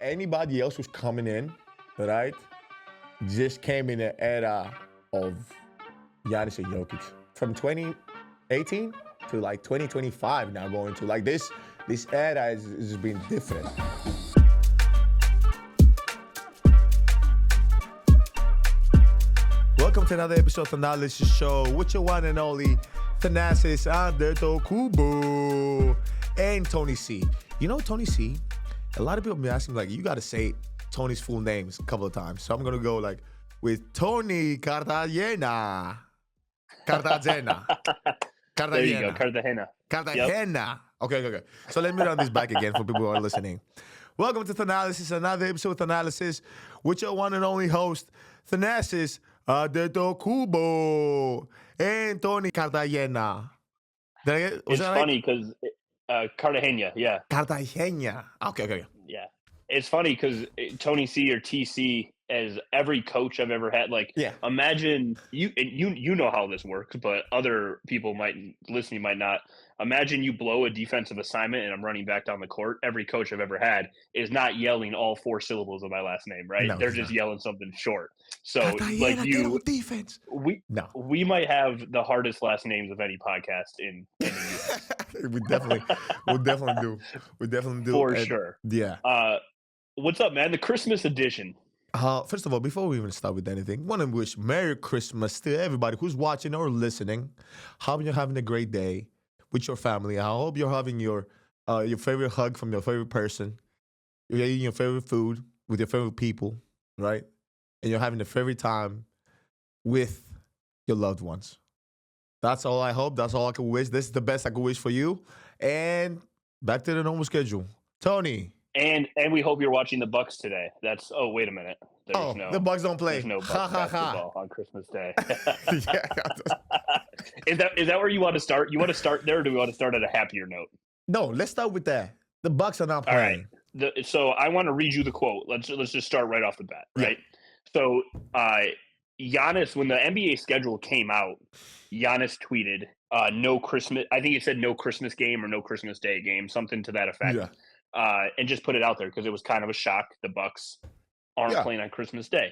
anybody else who's coming in, right, just came in the era of Giannis and Jokic. From 2018 to like 2025 now going to like this era is been different. Welcome to another episode of Thanalysis Show with your one and only Thanasis Antetokounmpo and Tony C. You know Tony C? A lot of people have been asking, like, you got to say Tony's full names a couple of times. So I'm going to go, like, with Tony Cartagena. Cartagena. There you go, Cartagena. Cartagena. Yep. Okay. So let me run this back again for people who are listening. Welcome to Thanalysis, another episode of Thanalysis with your one and only host, Thanasis Antetokounmpo and Tony Cartagena. It's funny because Cartagena, yeah. Cartagena. Okay. Yeah. It's funny because Tony C or TC, as every coach I've ever had, like, imagine you know how this works, but other people listening might not. Imagine you blow a defensive assignment and I'm running back down the court. Every coach I've ever had is not yelling all four syllables of my last name, right? No, they're just yelling something short. So Cartagena, like you, defense. We might have the hardest last names of any podcast in the US. We'll definitely do. For sure. Yeah. What's up, man? The Christmas edition. First of all, before we even start with anything, want to wish Merry Christmas to everybody who's watching or listening. Hope you're having a great day with your family. I hope you're having your favorite hug from your favorite person. You're eating your favorite food with your favorite people, right? And you're having a favorite time with your loved ones. That's all I hope. That's all I can wish. This is the best I can wish for you. And back to the normal schedule. Tony. And we hope you're watching the Bucks today. Wait a minute. The Bucks don't play. There's no Bucks basketball on Christmas Day. Is that where you want to start? You want to start there, or do we want to start at a happier note? No, let's start with that. The Bucks are not playing. All right. So I want to read you the quote. Let's just start right off the bat, right? Yeah. So Giannis, when the NBA schedule came out, Giannis tweeted, no Christmas. I think he said no Christmas game or no Christmas Day game, something to that effect. Yeah. And just put it out there because it was kind of a shock. The Bucks aren't playing on Christmas Day.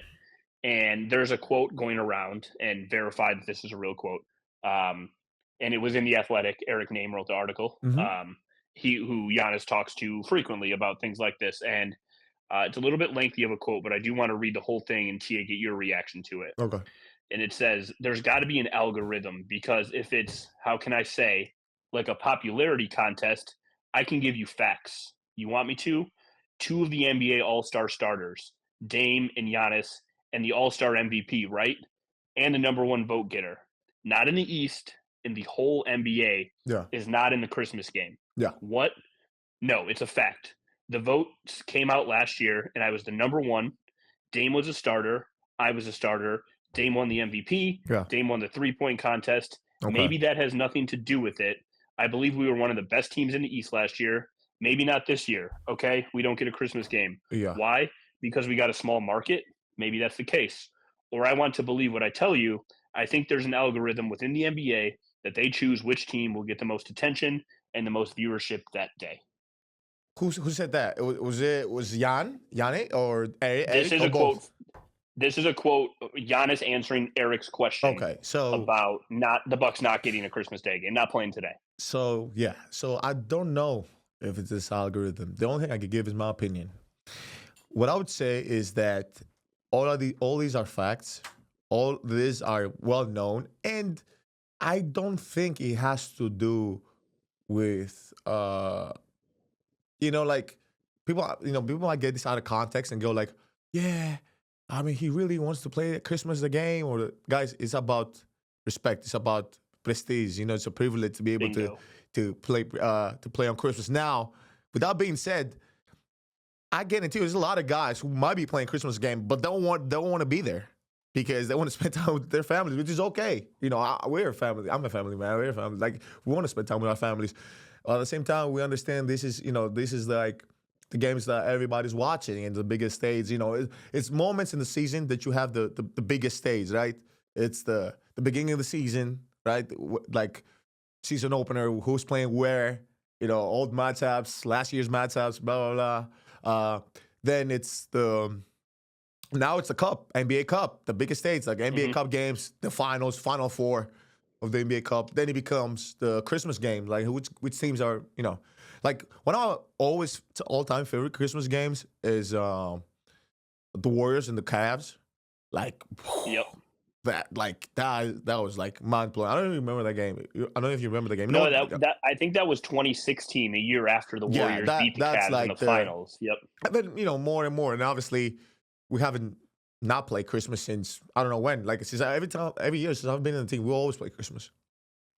And there's a quote going around and verified that this is a real quote. And it was in The Athletic. Eric Name wrote the article. Mm-hmm. Who Giannis talks to frequently about things like this. And it's a little bit lengthy of a quote, but I do want to read the whole thing and Tia, get your reaction to it. Okay. And it says, there's got to be an algorithm because if it's, how can I say, like a popularity contest, I can give you facts. You want me to? 2 of the NBA All-Star starters, Dame and Giannis, and the All-Star MVP, right? And the number 1 vote getter. Not in the East, in the whole NBA, is not in the Christmas game. Yeah. What? No, it's a fact. The votes came out last year, and I was the number 1. Dame was a starter. I was a starter. Dame won the MVP. Yeah. Dame won the 3-point contest. Okay. Maybe that has nothing to do with it. I believe we were one of the best teams in the East last year. Maybe not this year, okay? We don't get a Christmas game. Yeah. Why? Because we got a small market? Maybe that's the case. Or I want to believe what I tell you. I think there's an algorithm within the NBA that they choose which team will get the most attention and the most viewership that day. Who said that? Was Yanni, or Eric? This is a quote. This is a quote. Giannis answering Eric's question. Okay, so about the Bucks not getting a Christmas Day game, not playing today. So I don't know if it's this algorithm. The only thing I could give is my opinion. What I would say is that all these are facts. All these are well known, and I don't think it has to do with like people. People might get this out of context and go like, yeah, I mean, he really wants to play Christmas the game, or guys, it's about respect. It's about prestige. It's a privilege to be able to play on Christmas. Now, with that being said, I guarantee you there's a lot of guys who might be playing Christmas game but don't want to be there because they want to spend time with their families, which is okay. We're a family. I'm a family man. We're a family. Like, we want to spend time with our families. At the same time, we understand this is like the games that everybody's watching and the biggest stage. It's moments in the season that you have the biggest stage, right? It's the beginning of the season, right? Like season opener, who's playing where, old matchups, last year's matchups, blah, blah, blah. Then it's now it's the Cup, NBA Cup, the biggest stage, like NBA Cup games, the finals, Final Four of the NBA Cup. Then it becomes the Christmas game, like which teams are, like one of our always all-time favorite Christmas games is the Warriors and the Cavs. Like, Yep. that was like mind blowing. I don't even remember that game. I don't know if you remember the game. No, that I think that was 2016, a year after the Warriors beat the Cavs in the finals. Yep. And then more and more, and obviously we haven't not played Christmas since I don't know when. Like since every year since I've been in the team, we always play Christmas.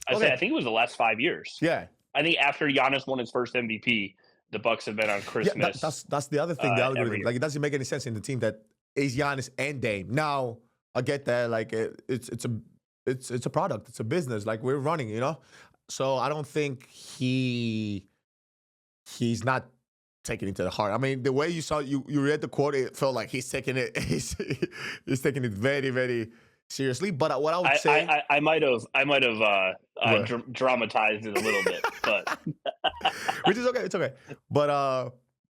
I think it was the last 5 years. Yeah. I think after Giannis won his first MVP, the Bucks have been on Christmas. Yeah, that's the other thing. The algorithm, like it doesn't make any sense in the team that is Giannis and Dame. Now I get that, like it's a product, it's a business, like we're running, So I don't think he's not taking it to the heart. I mean, the way you read the quote, it felt like he's taking it he's taking it very, very seriously. But what I would say, I might have dramatized it a little bit, but which is okay. It's okay.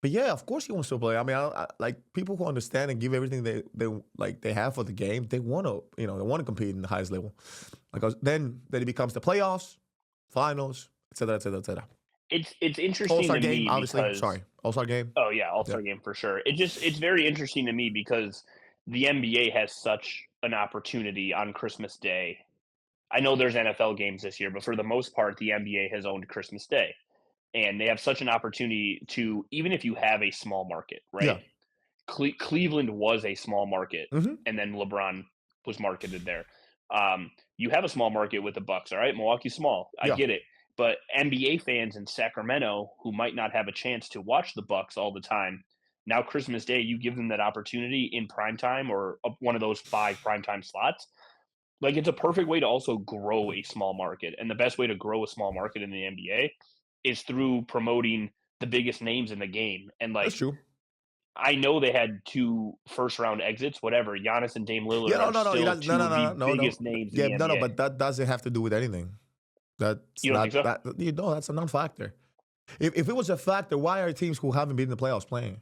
But yeah, of course he wants to play. I mean, I like people who understand and give everything they have for the game. They want to they want to compete in the highest level. Like then it becomes the playoffs, finals, etc., etc., etc. It's interesting All-Star to game, me obviously. because Sorry, All-Star game. Oh yeah, All-Star game for sure. It's very interesting to me because the NBA has such an opportunity on Christmas Day. I know there's NFL games this year, but for the most part, the NBA has owned Christmas Day. And they have such an opportunity to, even if you have a small market, right? Yeah. Cleveland was a small market, Mm-hmm. and then LeBron was marketed there. You have a small market with the Bucks, all right? Milwaukee's small. I get it. But NBA fans in Sacramento who might not have a chance to watch the Bucks all the time, now Christmas Day, you give them that opportunity in primetime or one of those 5 primetime slots. Like, it's a perfect way to also grow a small market. And the best way to grow a small market in the NBA is through promoting the biggest names in the game. And That's true. I know they had 2 first-round exits, whatever. Giannis and Dame Lillard are still two of the biggest names in the NBA. But that doesn't have to do with anything. That's You don't think so? That's a non-factor. If it was a factor, why are teams who haven't been in the playoffs playing?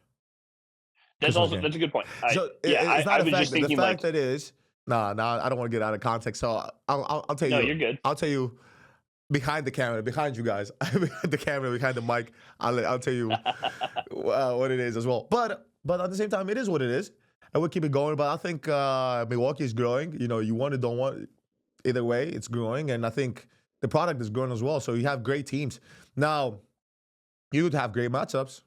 That's a good point. It's not a factor. The fact that is, I don't want to get out of context. So I'll tell you. No, you're good. I'll tell you. Behind the camera, behind you guys, behind the camera, behind the mic, I'll tell you what it is as well. But at the same time, it is what it is, and we'll keep it going. But I think Milwaukee is growing. You want it, don't want. Either way, it's growing, and I think the product is growing as well. So you have great teams. Now, you could have great matchups.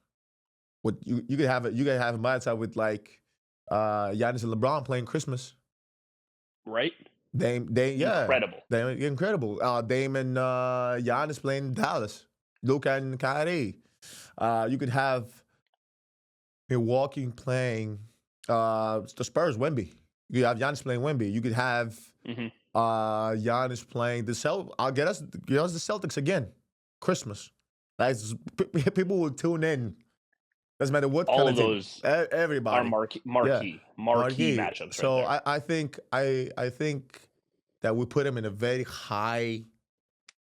You could have a matchup with like Giannis and LeBron playing Christmas. Right. Dame, incredible. Dame and Giannis playing Dallas. Luka and Kyrie. You could have Milwaukee playing the Spurs, Wemby. You could have Giannis playing Wemby. You could have Giannis playing the Celtics. I'll get us the Celtics again. Christmas. People will tune in. Doesn't matter what all kind of those team. Everybody are marquee matchups. So right there. I think that we put them in a very high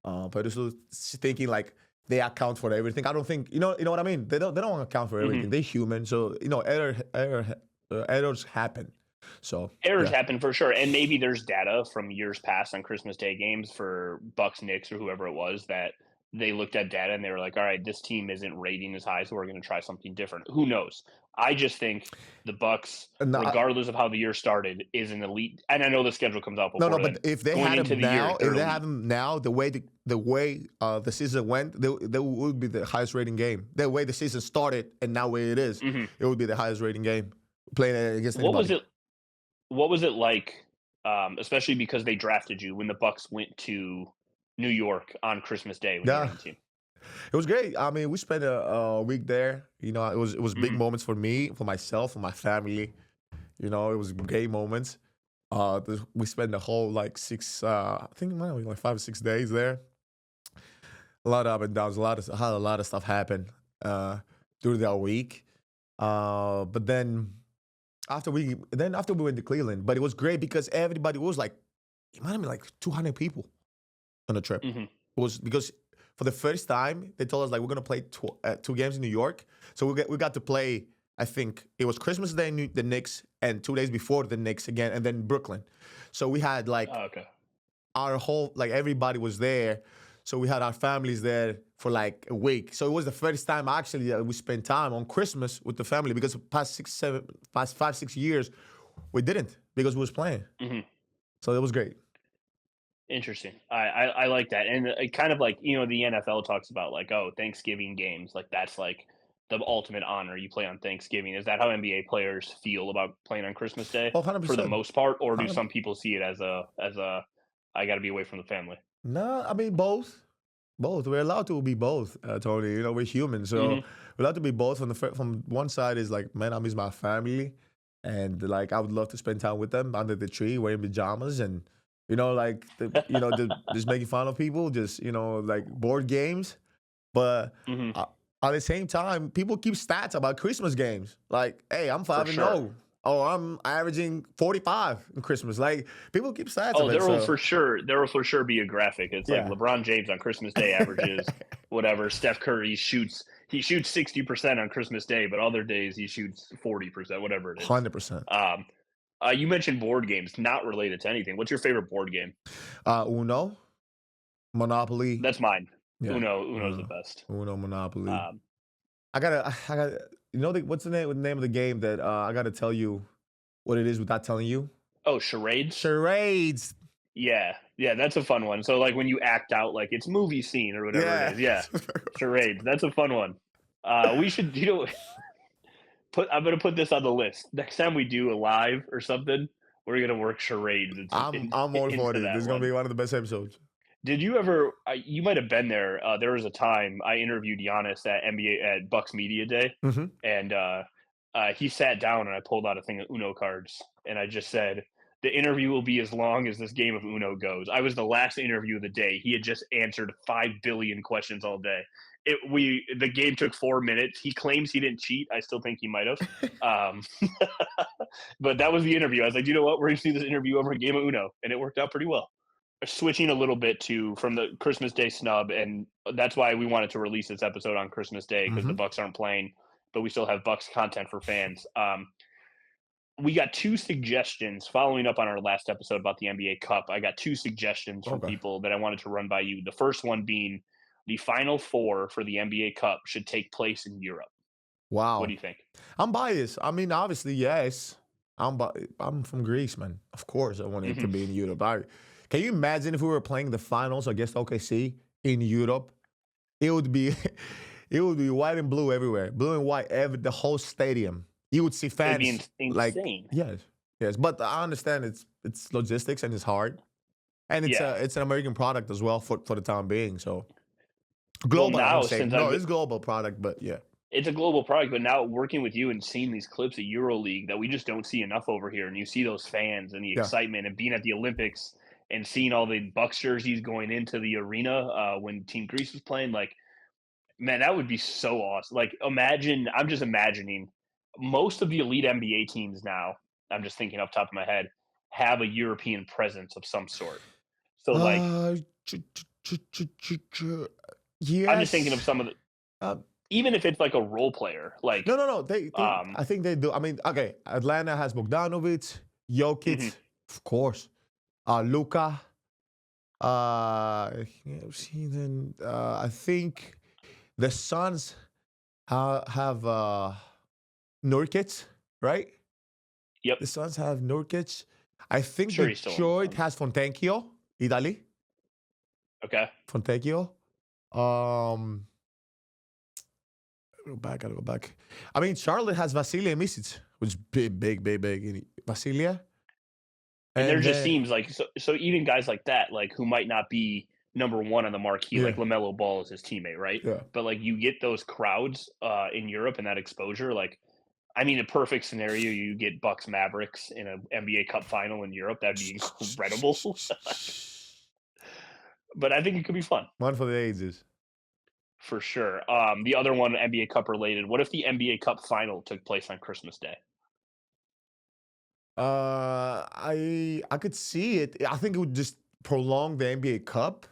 pedestal, thinking like they account for everything. I don't think you know what I mean. They don't account for everything. They're human, so errors happen. So errors happen for sure, and maybe there's data from years past on Christmas Day games for Bucks, Knicks, or whoever it was that they looked at data and they were like, all right, this team isn't rating as high, so we're going to try something different. Who knows? I just think the Bucks, regardless of how the year started, is an elite. And I know the schedule comes out before. But if they had them now, the way the season went, they would be the highest rating game. The way the season started and now where it is, it would be the highest rating game playing against anybody. What was it like, especially because they drafted you when the Bucks went to New York on Christmas Day when you were on the team? It was great. I mean, we spent a week there. It was big moments for me, for myself, for my family. It was great moments. We spent the whole like 6, I think like 5 or 6 days there. A lot of up and downs. A lot of stuff happened during that week. But then after we went to Cleveland, but it was great because everybody was like, it might have been like 200 people on the trip. It was because for the first time they told us like we're gonna play 2 games in New York, so we got to play I think it was Christmas Day, the Knicks, and 2 days before the Knicks again, and then Brooklyn. So we had like Oh, okay. our whole, like everybody was there. So we had our families there for like a week. So it was the first time actually that we spent time on Christmas with the family, because the past 5, 6 years we didn't, because we was playing. Hmm. So it was great. Interesting. I like that, and it kind of like the NFL talks about like, oh, Thanksgiving games, like that's like the ultimate honor. You play on Thanksgiving. Is that how NBA players feel about playing on Christmas Day Oh, for the 100%. most part, or do 100. some people see it as a I got to be away from the family? No, I mean both. Both. We're allowed to be both, Tony. You know, we're human, so Hmm. we're allowed to be both. From one side is like, man, I miss my family, and like I would love to spend time with them under the tree, wearing pajamas, and like just making fun of people, just like board games. But Hmm. uh, at the same time, people keep stats about Christmas games. Like, hey, I'm For 5-0. sure. Oh, I'm averaging 45 in Christmas. Like, people keep stats Oh, of it. So there will for sure be a graphic. It's like yeah. LeBron James on Christmas Day averages whatever. Steph Curry he shoots 60% on Christmas Day, but other days he shoots 40%, whatever it is. 100%. Um, you mentioned board games, not related to anything. What's your favorite board game? Uno, Monopoly. That's mine. Yeah, Uno's the Uno, best. Uno, Monopoly. Um, I gotta. What's the name of the game that I gotta tell you what it is without telling you? oh, charades. Charades. Yeah, yeah, that's a fun one. So like when you act out like it's movie scene or whatever it Yeah. is. Yeah, charades. That's a fun one. We should I'm gonna put this on the list. Next time we do a live or something, we're gonna work charades I'm all for into it. This that is gonna one. be one of the best episodes. Did you ever? You might have been there. There was a time I interviewed Giannis at NBA at Bucks Media Day, Hmm. and he sat down and I pulled out a thing of Uno cards, and I just said, "The interview will be as long as this game of Uno goes." I was the last interview of the day. He had just answered 5 billion questions all day. The game took 4 minutes. He claims he didn't cheat. I still think he might have. Um, but that was the interview. I was like, you know what? We're going to do this interview over a game of Uno, and it worked out pretty well. Switching a little bit from the Christmas Day snub, and that's why we wanted to release this episode on Christmas Day, because the Hmm. Bucks aren't playing, but we still have Bucks content for fans. We got two suggestions following up on our last episode about the NBA Cup. I got two suggestions from Okay. people that I wanted to run by you. The first one being the Final Four for the NBA Cup should take place in Europe. What do Wow. you think? I'm biased. I mean, obviously, yes. I'm from Greece, man. Of course, I want it to Hmm. be in Europe. Can you imagine if we were playing the finals against OKC in Europe? It would be it would be white and blue everywhere, blue and white, the whole stadium. You would see It would be fans like, insane. yes, yes. But I understand it's logistics and it's hard, and Yeah. it's an American product as well for the time being. So Well, global, I want now to say since no, it's global product, but yeah, it's a global product, but now working with you and seeing these clips at EuroLeague that we just don't see enough over here, and you see those fans and the yeah. excitement and being at the Olympics and seeing all the Bucks jerseys going into the arena when Team Greece was playing, like, man, that would be so awesome. Like, I'm just imagining most of the elite NBA teams now, I'm just thinking off the top of my head, have a European presence of some sort. So, like, Uh, ch- ch- I'm just thinking of yes. some of the, Uh, even if it's like a role player, no, like, no, no. They. um, I think they do. I mean, okay. Atlanta has Bogdanovic, mhm. Jokic, of course. Luca. Then I think the Suns have Nurkic, right? Yep, The Suns have Nurkic. I think sure he's still on the Detroit Suns. has Fontecchio, Italy. Okay. Fontecchio. Um, gotta go back. I mean, Charlotte has Vasilija Misic, which is big. Vasilija. And there And just then, seems like so even guys like that, like who might not be number one on the marquee, yeah, like LaMelo Ball is his teammate, right? yeah. But like you get those crowds in Europe and that exposure, like I mean, a perfect scenario, you get Bucks Mavericks in an NBA Cup final in Europe. That'd be incredible. But I think it could be fun One for the ages. for sure. The other one, NBA Cup related. What if the NBA Cup final took place on Christmas Day? I could see it. I think it would just prolong the NBA Cup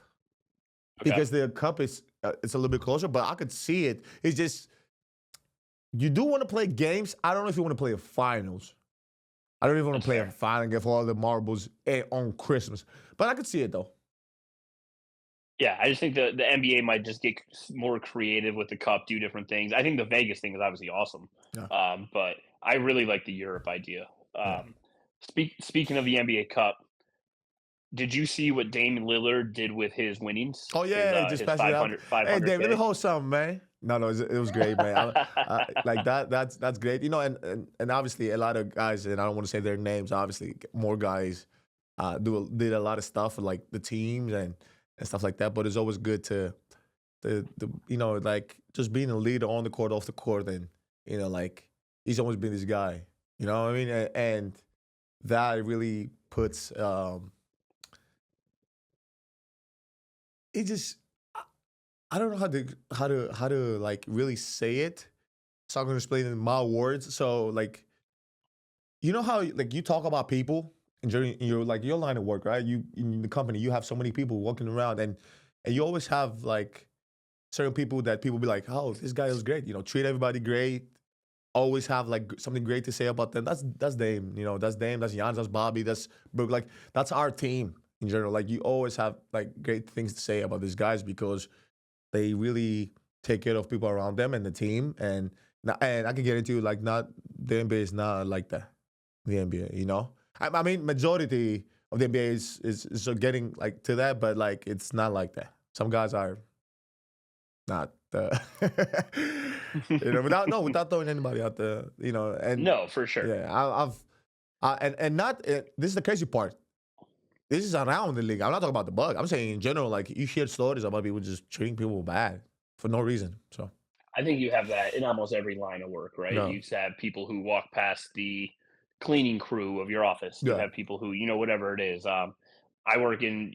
Okay. because the Cup is it's a little bit closer, but I could see it. It's just you do want to play games. I don't know if you want to play a finals. I don't even want That's to play fair. a final and get all the marbles on Christmas. But I could see it though. Yeah, I just think the NBA might just get more creative with the cup, do different things. I think the Vegas thing is obviously awesome, Yeah. but I really like the Europe idea. Yeah. Speaking of the NBA Cup, did you see what Dame Lillard did with his winnings? Oh yeah, just His pass it out. Hey, Dave, let me 500K. hold something, man. No, it was great, man. Like that. That's great. You know, and obviously a lot of guys, and I don't want to say their names. Obviously, more guys did a lot of stuff for like the teams and stuff like that. But it's always good to you know, like just being a leader on the court, off the court, and you know, like he's always been this guy. You know what I mean? And that really puts it just I don't know how to like really say it. So I'm gonna explain it in my words. So like you know how like you talk about people and during your like your line of work, right? You in the company, you have so many people walking around and you always have like certain people that people be like, oh, this guy is great. You know, treat everybody great. Always have like something great to say about them. That's Dame. You know, that's Dame. That's Giannis. That's Bobby. That's Brooke. Like that's our team in general. Like you always have like great things to say about these guys because they really take care of people around them and the team. And I can get into like not the NBA is not like that. The NBA, you know. I mean, majority of the NBA is getting like to that, but like it's not like that. Some guys are not. You know, without throwing anybody out there, you know, and No, for sure. yeah, and not this is the crazy part. This is around the league. I'm not talking about the bug. I'm saying in general, like you hear stories about people just treating people bad for no reason. So I think you have that in almost every line of work, right? You no, used to have people who walk past the cleaning crew of your office. You yeah, have people who, whatever it is. I work in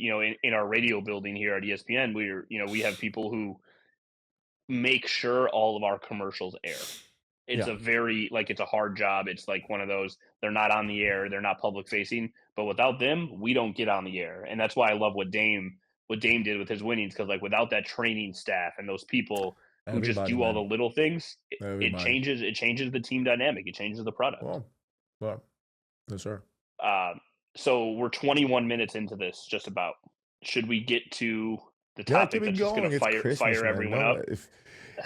our radio building here at ESPN. We have people who make sure all of our commercials air. It's yeah, a very like it's a hard job. It's like one of those they're not on the air, they're not public facing, but without them, we don't get on the air. And that's why I love what Dame did with his winnings because like without that training staff and those people who just everybody, do all the man, little things, it everybody. changes the team dynamic. It changes the product. Well, well, yes, sir. Um, so we're 21 minutes into this, just about. Should we get to the Yeah, keep topic it that's just going going. to It's fire Christmas, fire man. everyone No, up?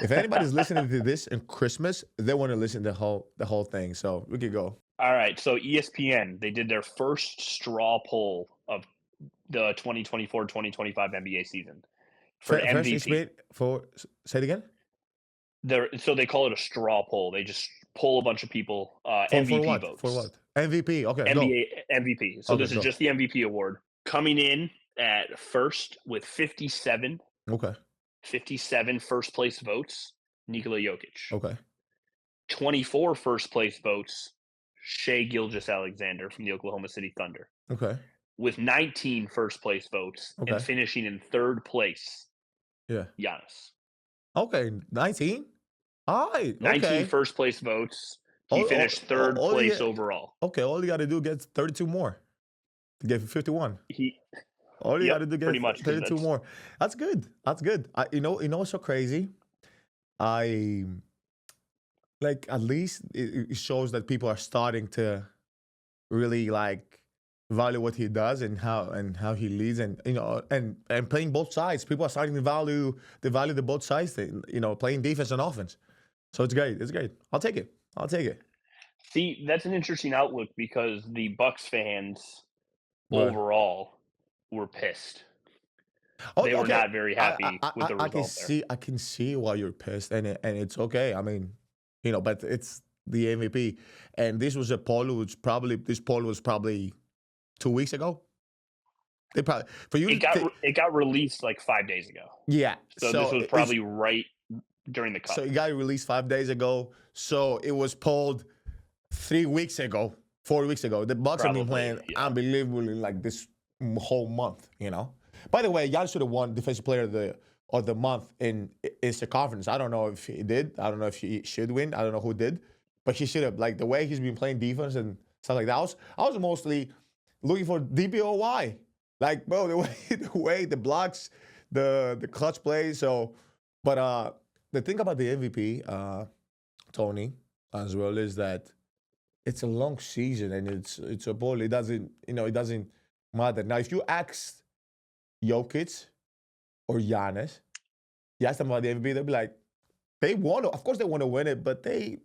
if anybody's listening to this in Christmas, they want to listen to the whole thing. So we could go. All right, so ESPN, they did their first straw poll of the 2024-2025 NBA season for First, it's MVP. made for say it again. So they call it a straw poll. They just poll a bunch of people, For MVP what? For votes, what? MVP. Okay, go. NBA MVP. So Okay, this is go. just the MVP award. Coming in at first with 57, Okay. 57 first place votes, Nikola Jokic. Okay. 24 first place votes, Shea Gilgeous-Alexander from the Oklahoma City Thunder. Okay. With 19 first place votes and Okay. finishing in third place, Yeah. Giannis. Okay. 19. All right. 19 Okay. first place votes. He All, all, finished all, third all you place get, overall. okay. All you got to do get 32 more to get 51. He, All you got yep, to do pretty get much because 32 that's more. That's good. That's good. What's so crazy? I like at least it shows that people are starting to really like value what he does and how he leads and and playing both sides. People are starting to value the both sides thing, playing defense and offense. So it's great. It's great. I'll take it. I'll take it. see that's an interesting outlook because the Bucks fans But overall were pissed. oh, They were okay. not very I, happy I with I the I can result there. see why you're pissed and it's okay. I mean, but it's the MVP. And this poll was probably 2 weeks ago. They probably for you It to got it got released like 5 days ago, yeah. so this So was it's probably right during the so cup. it got released 5 days ago. So it was polled 3 weeks ago, 4 weeks ago. The Bucks have been Probably, playing yeah. unbelievably like this whole month. By the way, Giannis should have won Defensive Player of the month in Eastern Conference. I don't know if he did. I don't know if he should win. I don't know who did, but he should have. Like the way he's been playing defense and stuff like that. I was mostly looking for DPOY. Like bro, the way the blocks, the clutch plays. So, but the thing about the MVP Tony, as well, is that it's a long season and it's a ball. It doesn't matter. Now, if you ask Jokic or Giannis, you ask them about the MVP, they'll be like, they want to. Of course, they want to win it, but they're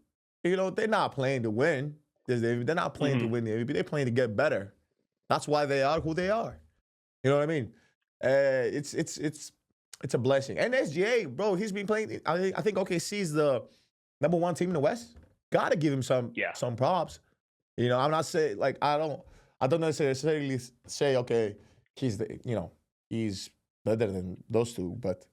not playing to win. They're not playing to win the MVP. They're playing to get better. That's why they are who they are. You know what I mean? It's a blessing. And SGA, bro, he's been playing. I think OKC is the number 1 team in the West. Gotta give him some props. You know, I'm not saying like I don't necessarily say okay, he's better than those two, but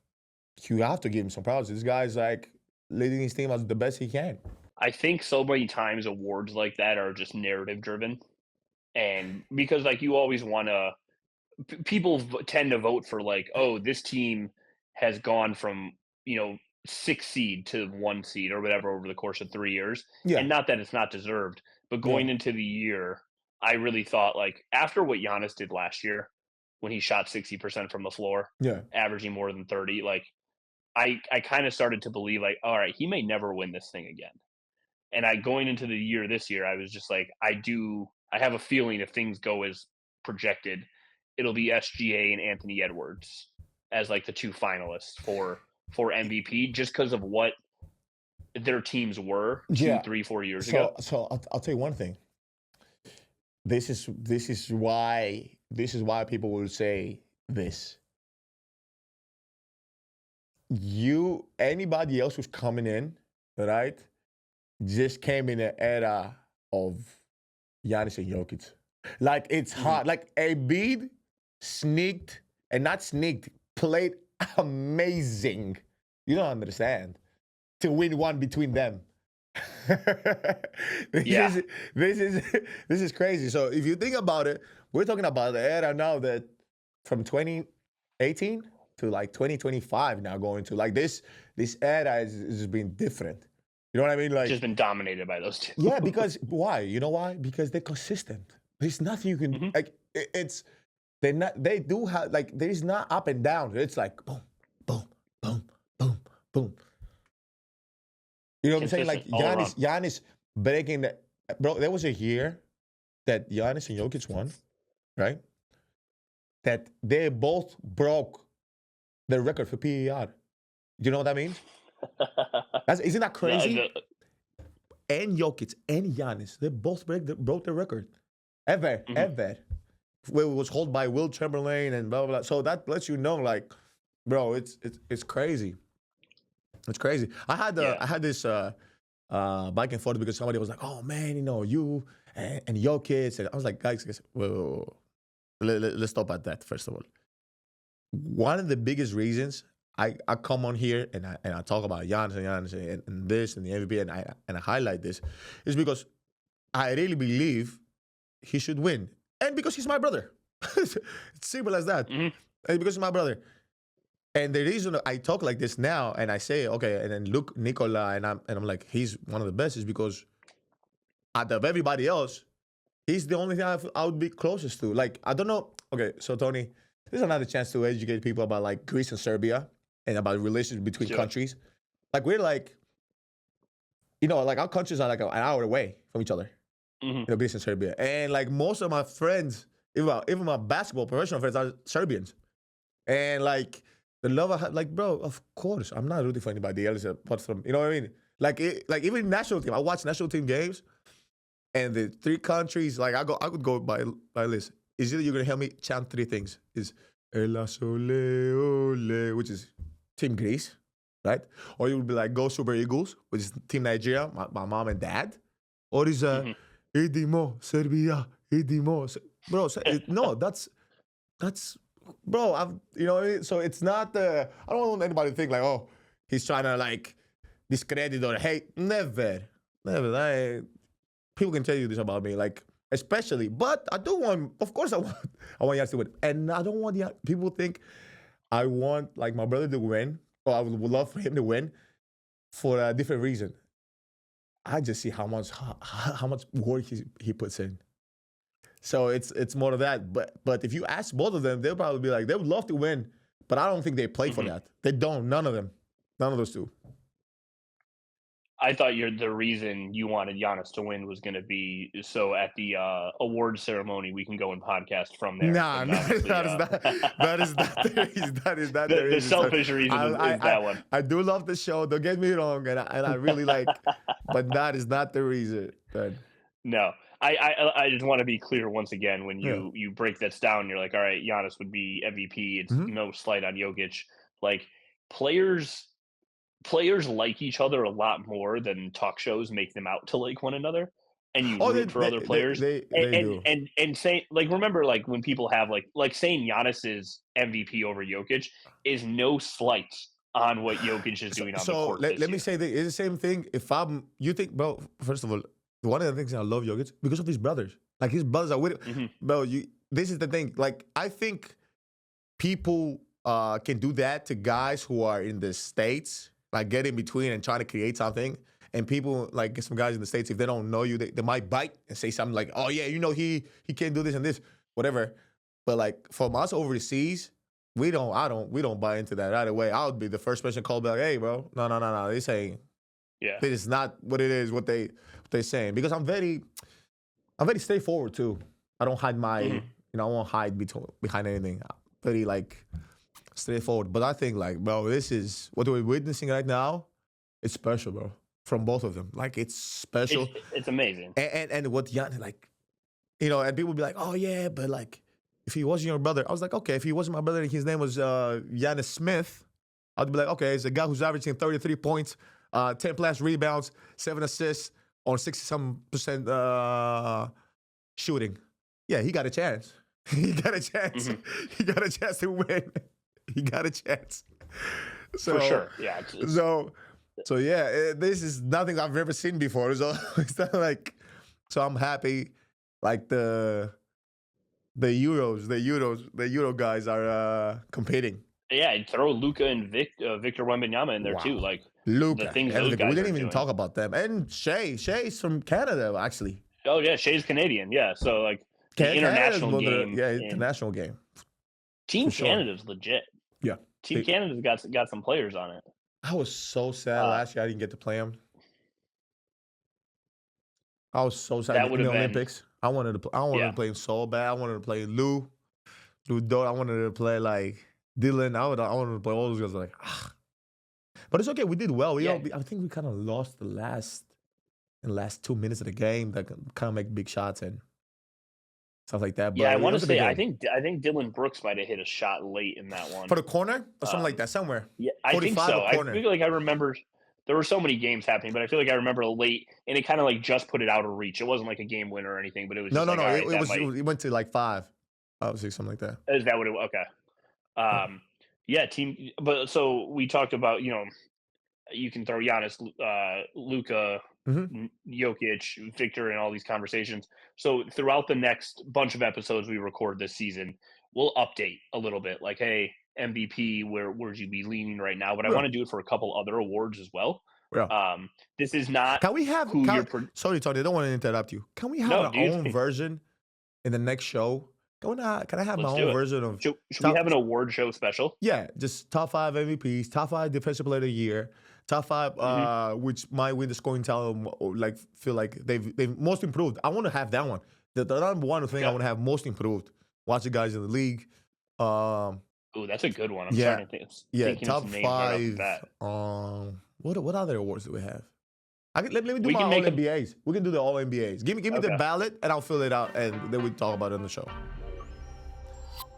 you have to give him some props. This guy's like leading his team as the best he can. I think so many times awards like that are just narrative driven, and because like you always want to, people tend to vote for like, oh, this team has gone from 6 seed to 1 seed or whatever over the course of 3 years, Yeah. and not that it's not deserved, but going into the year, I really thought like after what Giannis did last year, when he shot 60% from the floor, averaging more than 30, like I kind of started to believe like, all right, he may never win this thing again. And going into the year this year, I was just like, I have a feeling if things go as projected, it'll be SGA and Anthony Edwards as like the 2 finalists for MVP, just because of what their teams were 2, 3, 4 years ago. So I'll tell you one thing. This is why people will say this. Anybody else who's coming in, right, just came in an era of Giannis and Jokic. Like it's hard. Like Embiid played amazing. You don't understand. To win one between them. This is crazy. So if you think about it, we're talking about the era now that from 2018 to like 2025 now going to like this era has been different. You know what I mean? Like just been dominated by those two. Yeah, because why? You know why? Because they're consistent. There's nothing you can like. They do have like there is not up and down. It's like boom, boom, boom, boom, boom. You know what I'm saying? Like Giannis breaking the bro. There was a year that Giannis and Jokic won, right? That they both broke the record for PER. Do you know what that means? Isn't that crazy? And Jokic and Giannis, they both broke the record. Ever. Where it was held by Will Chamberlain and blah, blah, blah. So that lets you know, like, bro, it's crazy. It's crazy. I had this back and forth because somebody was like, oh, man, you and Jokic. And I was like, guys, whoa. Let's stop at that, first of all. One of the biggest reasons I come on here and I talk about Giannis and this and the MVP and I highlight this is because I really believe he should win. And because he's my brother. It's simple as that. And because he's my brother. And the reason I talk like this now and I say, okay, and then look, Nikola, and I'm like, he's one of the best is because out of everybody else, he's the only thing I would be closest to. Like, I don't know. Okay, so Tony, this is another chance to educate people about like Greece and Serbia and about relations between countries. Like we're like, like our countries are like an hour away from each other. Greece and Serbia. And like most of my friends, even my basketball professional friends are Serbians. And like the love I have, like, bro, of course, I'm not rooting for anybody else apart from, you know what I mean? Like even national team, I watch national team games and the 3 countries, like I could go by list. Is either you're going to help me chant 3 things. Is Ela Sole Ole, which is Team Greece, right? Or you would be like, Go Super Eagles, which is Team Nigeria, my mom and dad. Or is Idimo, Serbia, Idimo. Bro, no, that's, bro, so it's not, I don't want anybody to think like, oh, he's trying to like discredit or hate. Never. People can tell you this about me, like, especially, but I do want, of course I want Giannis to win. And I don't want people think I want like my brother to win, or I would love for him to win for a different reason. I just see how much work he puts in. So it's more of that. But if you ask both of them, they'll probably be like, they would love to win, but I don't think they play for that. They don't. None of them. None of those two. I thought the reason you wanted Giannis to win was going to be so at the award ceremony we can go and podcast from there. Nah, And obviously, that is not. That is not the reason. That is not the the reason. So selfish reason is that one. I do love the show. Don't get me wrong, and I really like, but that is not the reason. But No, I just want to be clear once again when yeah. you break this down. You're like, all right, Giannis would be MVP. It's Mhm. no slight on Jokic. Like players like each other a lot more than talk shows make them out to like one another, and you Oh, root for other players. they do. And say like remember like when people have like saying Giannis is MVP over Jokic is no slight on what Jokic is doing on the court this Let me year. say it's the same thing. If you think, bro, first of all, one of the things I love Jokic because of his brothers. Like his brothers are with him. Mhm. Bro, this is the thing. Like I think people can do that to guys who are in the States, like get in between and trying to create something. And people like some guys in the States, if they don't know you, they might bite and say something like, "Oh yeah, you know he can't do this and this, whatever." But like from us overseas, we don't buy into that right away. I would be the first person called back, "Hey, bro, no. They saying Yeah. this is not what it is. What they're saying because I'm very straightforward too. I don't hide my Mhm. I won't hide behind anything. I'm very like straightforward. But I think like, bro, this is what we're witnessing right now. It's special, bro. From both of them, like it's special. It's amazing. And what Giannis like, and people be like, oh yeah, but like if he wasn't your brother, I was like, okay, if he wasn't my brother and his name was Giannis Smith, I'd be like, okay, it's a guy who's averaging 33 points, 10 plus rebounds, 7 assists on 60-some% shooting. Yeah, he got a chance. He got a chance. Mhm. He got a chance to win. He got a chance. So, For sure. Yeah. So yeah, this is nothing I've ever seen before. So it's not like, so I'm happy. Like the Euro guys are competing. Yeah, and throw Luca and Victor Wembanyama in there too. Wow, Like the Luca, things and those we guys didn't are even doing. talk about them. And Shay's from Canada, actually. Oh yeah, Shea's Canadian. Yeah, so like the Canada's international one of the, game. yeah, And international game Team for sure. Canada's legit. Yeah, Team Canada's got some players on it. I was so sad Uh, last year I didn't get to play him. I was so sad that would in the have been Olympics. I wanted to yeah. play him so bad. I wanted to play Lou Dort. I wanted to play like Dylan. I wanted to play all those guys. Like, but it's okay. We did well. Yeah. I think we kind of lost in the last 2 minutes of the game. That kind of make big shots and stuff like that. But Yeah, I it want to was a big say I game. think Dylan Brooks might have hit a shot late in that one. For the corner or something like Um, that somewhere. Yeah, I think 45 so. a I corner. feel like I remember there were so many games happening, but I feel like I remember late, and it kind of like just put it out of reach. It wasn't like a game winner or anything, but it was No, just no, like, no. all right, that might. It went to like 5. Obviously, something like that. Is that what it was? Okay. Yeah. Yeah, team. But so we talked about you can throw Giannis, Luca, Mm-hmm. Jokic, Victor, and all these conversations. So throughout the next bunch of episodes we record this season, we'll update a little bit. Like, hey, MVP, where would you be leaning right now? But I Yeah. want to do it for a couple other awards as well. Yeah. This is not Can we have? who you're. Sorry, Tony. I don't want to interrupt you. Can we have No, our dude. own version in the next show? Can I have Let's my do own it. version of? Should we have an award show special? Yeah, just top 5 MVPs, top 5 defensive player of the year, top 5 which might win the scoring title. Or like feel like they've most improved. I want to have that one. The number one thing I want to have most improved. Watch the guys in the league. Oh, that's a good one. I'm Yeah. starting to think. Yeah, Thinking of top some names right off the 5. bat. What other awards do we have? Let me do We my can all make a- NBAs. We can do the all NBAs. Give me the Okay. ballot and I'll fill it out and then we talk about it on the show.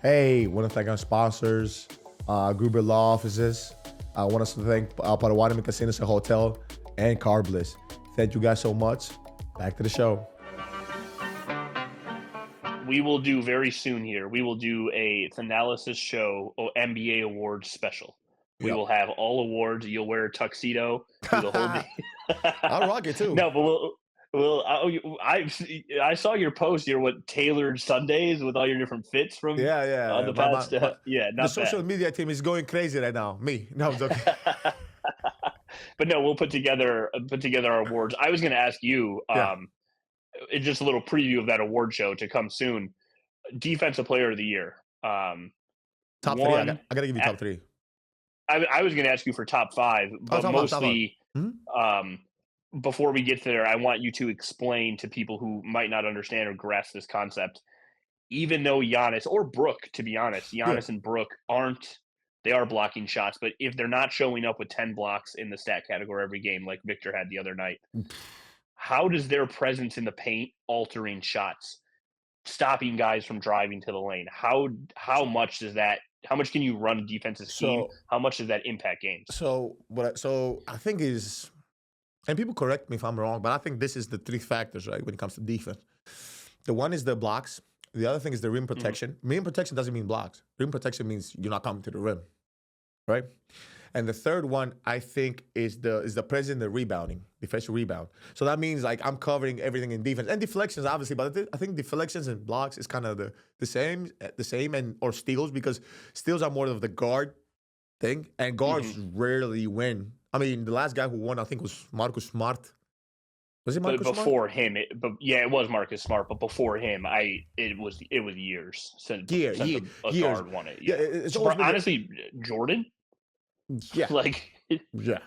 Hey, want to thank our sponsors, Gruber Law Offices. I want us to thank Potawatomi Casino and Hotel and Carbliss. Thank you guys so much. Back to the show. We will do very soon here. We will do a Thanalysis show or NBA awards special. We Yep. will have all awards. You'll wear a tuxedo through the whole day. I'll rock it too. No, but I saw your post here. What tailored Sundays with all your different fits from Yeah. the past. Yeah, the not social bad. media team is going crazy right now. Me. No, it's okay. But no, we'll put together our awards. I was going to ask you. Yeah. It's just a little preview of that award show to come soon. Defensive Player of the Year. Top 3. I got to give you top 3. I was going to ask you for top 5, but top 5, top 5. mostly before we get there, I want you to explain to people who might not understand or grasp this concept. Even though Giannis or Brook, to be honest, Yeah. Giannis and Brook they are blocking shots, but if they're not showing up with 10 blocks in the stat category every game like Victor had the other night, how does their presence in the paint altering shots, stopping guys from driving to the lane? How much does that? How much can you run a defensive scheme? So How much does that impact games? so I think is, and people correct me if I'm wrong, but I think this is the three factors, right, when it comes to defense. The one is the blocks. The other thing is the rim protection. Rim protection doesn't mean blocks. Rim protection means you're not coming to the rim, right? And the third one, I think, is the presence in the rebounding, defensive rebound. So that means like I'm covering everything in defense and deflections, obviously. But I think deflections and blocks is kind of the same, and or steals, because steals are more of the guard thing, and guards rarely win. I mean, the last guy who won, I think, was Marcus Smart. Was it Marcus But Smart? before him, it was Marcus Smart. But before him, it was years since Years. guard won it. Yeah, Yeah, it's always been honestly, Jordan. yeah, Like, yeah.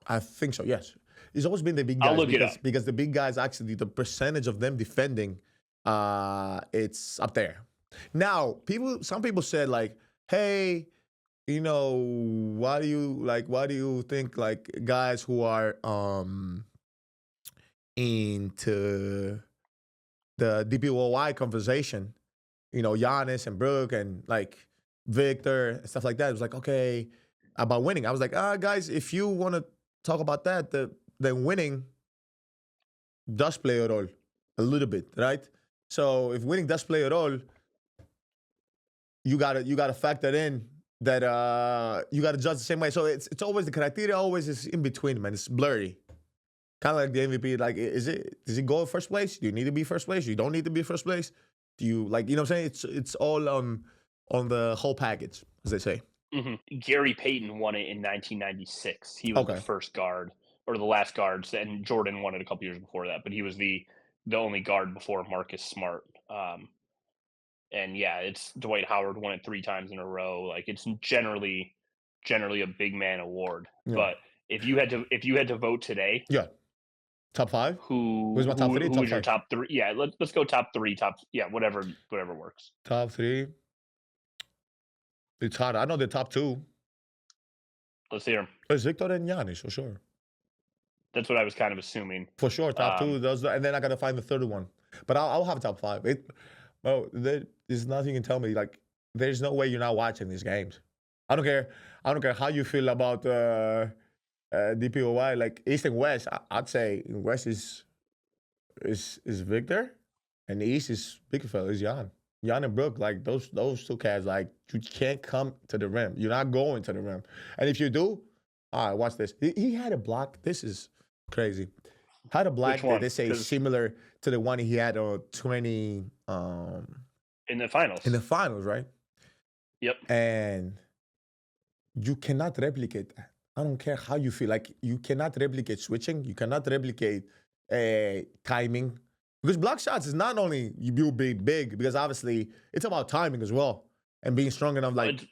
I think so. Yes, it's always been the big guys. I'll look it up. Because the big guys, actually, the percentage of them defending, it's up there. Now, some people said like, hey, why do you think like guys who are into the DPOY conversation, Giannis and Brook and like Victor and stuff like that, it was like, okay, about winning. I was like, guys, if you want to talk about that, then winning does play a role a little bit, right? So if winning does play a role, you gotta factor in that you gotta judge the same way. So it's always, the criteria always is in between, man. It's blurry. Kind of like the MVP. Like, does it go first place? Do you need to be first place? You don't need to be first place. Do you, like, you know what I'm saying? It's all on the whole package, as they say. Gary Payton won it in 1996. He was the first guard, or the last guard, and Jordan won it a couple years before that. But he was the only guard before Marcus Smart. And yeah, it's Dwight Howard won it 3 times in a row. Like, it's generally a big man award. Yeah. But if you had to vote today, yeah, top 5. Who's my top 3? Who's your top 3? Yeah, let's go top 3. Whatever works. Top 3. It's hard. I know the top 2. Let's hear them. It's Victor and Giannis, for sure. That's what I was kind of assuming. For sure, top 2. And then I gotta find the third one. But I'll have top 5. There's nothing you can tell me. Like, there's no way you're not watching these games. I don't care how you feel about DPOY, like East and West. I'd say West is Victor, and the East is big fella is Jan and Brook. Like those 2 cats, like you can't come to the rim. You're not going to the rim, and if you do, all right, watch this. He had a block. This is crazy. Had a block that they say similar to the one he had on 20 in the finals. In the finals, right? Yep. And you cannot replicate that. I don't care how you feel. Like, you cannot replicate switching. You cannot replicate timing. Because block shots is not only you be big, because obviously it's about timing as well and being strong enough. Like,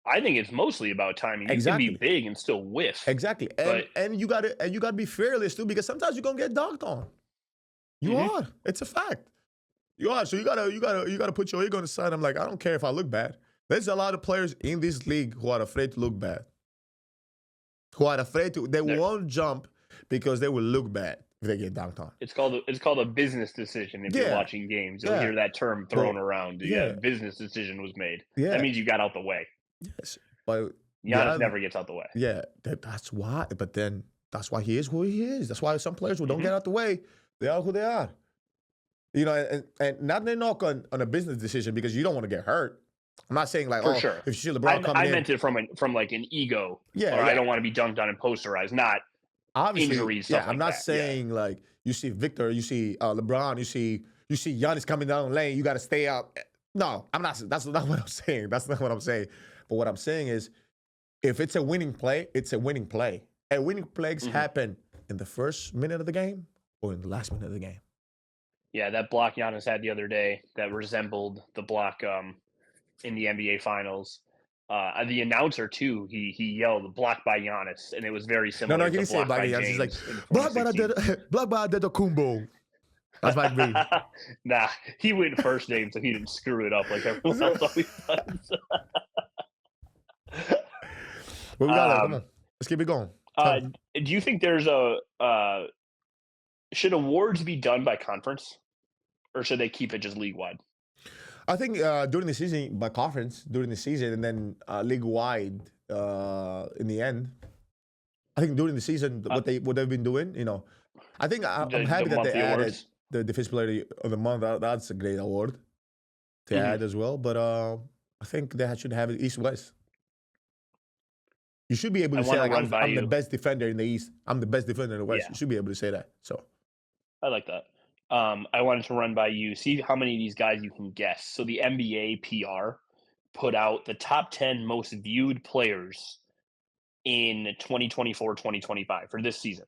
I think it's mostly about timing. Exactly. You can be big and still whiff. Exactly. And you gotta be fearless too, because sometimes you're gonna get dunked on. You are. It's a fact. You are. So you gotta put your ego on the side. I'm like, I don't care if I look bad. There's a lot of players in this league who are afraid to look bad. They won't jump because they will look bad if they get dunked on. It's called a business decision. If you're watching games, you'll hear that term thrown around. Business decision was made. Yeah. That means you got out the way. Yes, but Giannis never gets out the way. Yeah, that's why. But then that's why he is who he is. That's why some players who don't get out the way, they are who they are. And not a knock on a business decision, because you don't want to get hurt. I'm not saying like, sure. If you see LeBron coming in. I meant it from like an ego. Yeah, or I don't want to be dunked on and posterized, not obviously injuries. Yeah, I'm not saying like you see Victor, you see LeBron, you see Giannis coming down the lane, you got to stay up. No, I'm not. That's not what I'm saying. That's not what I'm saying. But what I'm saying is, if it's a winning play, it's a winning play. And winning plays happen in the first minute of the game or in the last minute of the game. Yeah, that block Giannis had the other day that resembled the block in the NBA Finals. The announcer too, he yelled "blocked by Giannis," and it was very No, similar no, he to didn't say "blocked black by Giannis. He's like, James" in block by 2016. block by Antetokounmpo. That's Mike B. Nah, he went first name, so he didn't screw it up like everyone else always does. What we got there? Come on. Let's keep it going. Do you think there's should awards be done by conference, or should they keep it just league wide? I think during the season, by conference, during the season, and then league wide in the end. I think during the season, what they've been doing, I think I'm happy that they added awards. the defensive player of the month. That's a great award to add as well. But I think they should have it East West. You should be able to say like, I'm the best defender in the East. I'm the best defender in the West. Yeah. You should be able to say that. So I like that. I wanted to run by you, see how many of these guys you can guess. So the NBA PR put out the top 10 most viewed players in 2024-2025 for this season.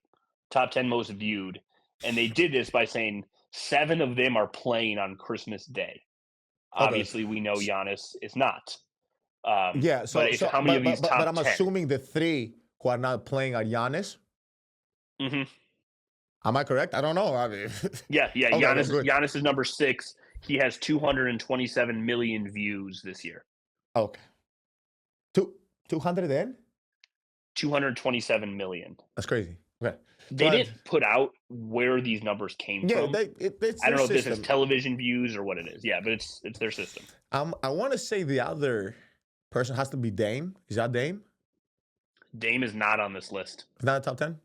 Top 10 most viewed. And they did this by saying 7 of them are playing on Christmas Day. Okay. Obviously, we know Giannis is not. Yeah, so how many of these top 10? But I'm assuming the 3 who are not playing are Giannis. Mm-hmm. Am I correct? I don't know. I mean, yeah. Okay, Giannis is number 6. He has 227 million views this year. Okay. 200 then? 227 million. That's crazy. Okay. They didn't put out where these numbers came from. It's I don't know if this is television views or what it is. Yeah, but it's their system. I want to say the other person has to be Dame. Is that Dame? Dame is not on this list. It's not a top 10?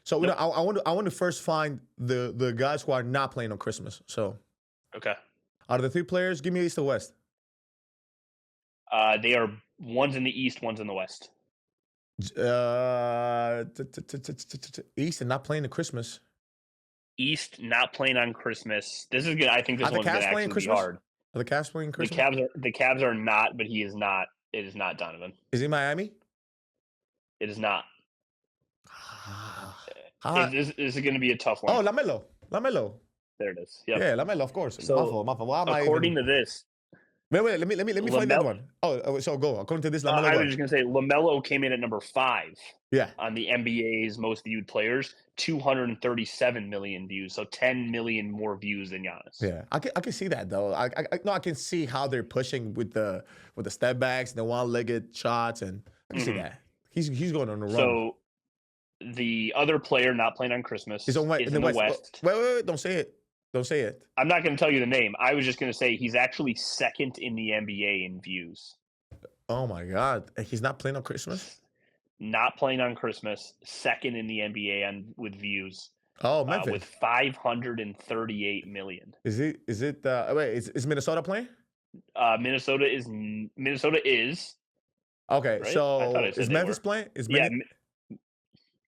So nope. I want to first find the guys who are not playing on Christmas. So okay, out of the 3 players, give me East or West. They are one's in the East, one's in the West. East and not playing on Christmas. East not playing on Christmas. This is good. I think this one's gonna actually be hard. Are the Cavs playing Christmas? The Cavs are not, but he is not. It is not Donovan. Is he Miami? It is not. This is going to be a tough one. Oh, LaMelo. There it is. Yep. Yeah, LaMelo, of course. So, my fault. According to this, wait. Let me find that one. Oh, so go. According to this, LaMelo. I was just going to say LaMelo came in at number 5. Yeah. On the NBA's most viewed players, 237 million views, so 10 million more views than Giannis. Yeah, I can see that though. I can see how they're pushing with the step backs and the one-legged shots, and I can see that he's going on the run. So the other player not playing on Christmas is in the West. Wait, don't say it. Don't say it. I'm not going to tell you the name. I was just going to say he's actually second in the NBA in views. Oh my God, he's not playing on Christmas. Not playing on Christmas, second in the NBA with views. Oh, Memphis with 538 million. Is it? Wait, is Minnesota playing? Minnesota is. Okay, right? So is Memphis playing?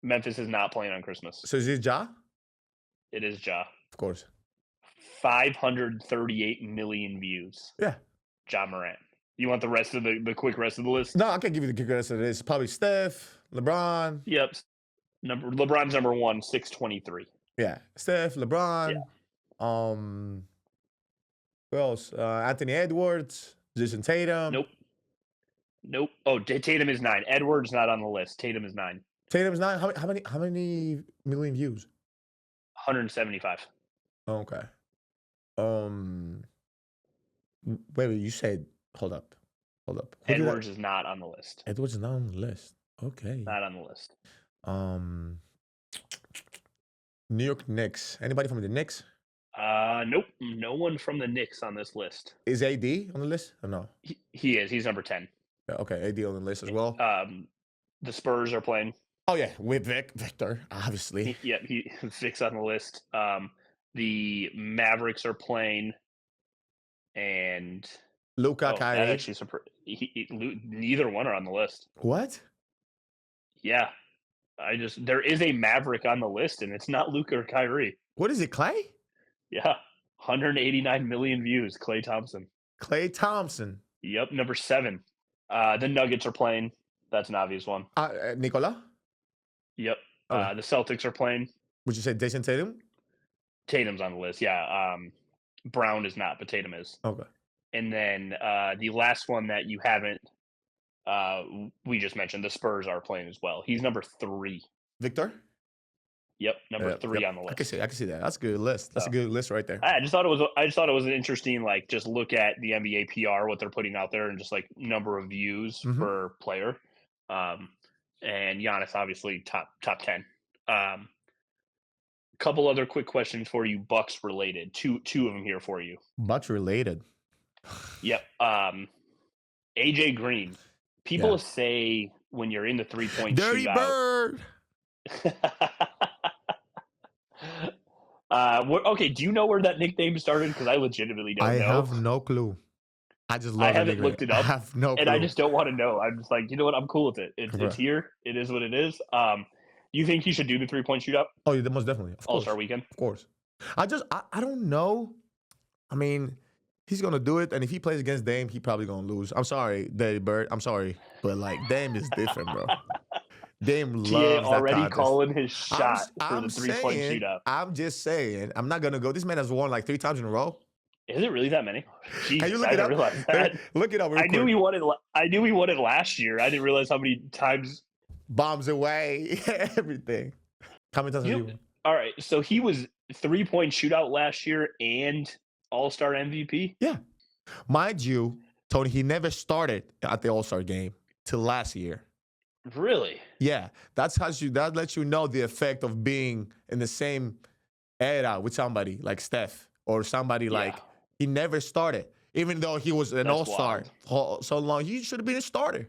Memphis is not playing on Christmas. So is it Ja? It is Ja. Of course. 538 million views. Yeah. Ja Morant. You want the rest of the quick rest of the list? No, I can't give you the quick rest of this. Probably Steph, LeBron. Yep. LeBron's number 1, 623. Yeah. Steph, LeBron. Yeah. Who else? Anthony Edwards, Jason Tatum. Nope. Oh, Tatum is 9. Edwards not on the list. Tatum is 9. Tatum's 9. How many million views? 175. Okay. Wait, you said hold up. Edwards is not on the list. Edwards is not on the list. Okay. Not on the list. New York Knicks. Anybody from the Knicks? Nope. No one from the Knicks on this list. Is AD on the list or no? He is. He's number 10. Okay, AD on the list as well. The Spurs are playing. Oh yeah, with Victor, obviously. Vic's on the list. The Mavericks are playing, and Luka, Kyrie. Actually, neither one are on the list. What? Yeah, there is a Maverick on the list, and it's not Luka or Kyrie. What is it, Clay? Yeah, 189 million views. Klay Thompson. Yep, number 7. The Nuggets are playing. That's an obvious one. Nicola? Yep. Okay. The Celtics are playing. Would you say Jason Tatum? Tatum's on the list, yeah. Brown is not, but Tatum is. Okay. And then the last one that you haven't we just mentioned the Spurs are playing as well. He's number 3. Victor? Yep, number 3 Yep. on the list. I can see that. That's a good list. That's a good list right there. I just thought it was an interesting, like, just look at the NBA PR, what they're putting out there, and just like number of views per player. And Giannis obviously top 10. Couple other quick questions for you, Bucks related. Two of them here for you. Bucks related. Yep. AJ Green. People say when you're in the 3-point Dirty shootout. Bird. Okay, do you know where that nickname started? Because I legitimately don't know. I have no clue. I just love it. I haven't looked it up. I have no clue. And I just don't want to know. I'm just like, you know what? I'm cool with it. It's here. It is what it is. You think he should do the 3-point shootout? Oh, yeah, most definitely. All-Star weekend? Of course. I don't know. I mean, he's going to do it. And if he plays against Dame, he probably going to lose. I'm sorry, Dirty Bird. I'm sorry. But, like, Dame is different, bro. Dame loves that already calling his shot for the 3-point shootout. I'm just saying. I'm not going to go. This man has won like 3 times in a row. Is it really that many? Jesus, Can you look it up? Realize that. Look it up. I knew he won it last year. I didn't realize how many times. Bombs away, everything. How many times have you won? All right, so he was 3-point shootout last year and All-Star MVP? Yeah. Mind you, Tony, he never started at the All-Star game till last year. Really? Yeah. That lets you know the effect of being in the same era with somebody like Steph or somebody like he never started. Even though he was an All-Star for so long, he should have been a starter.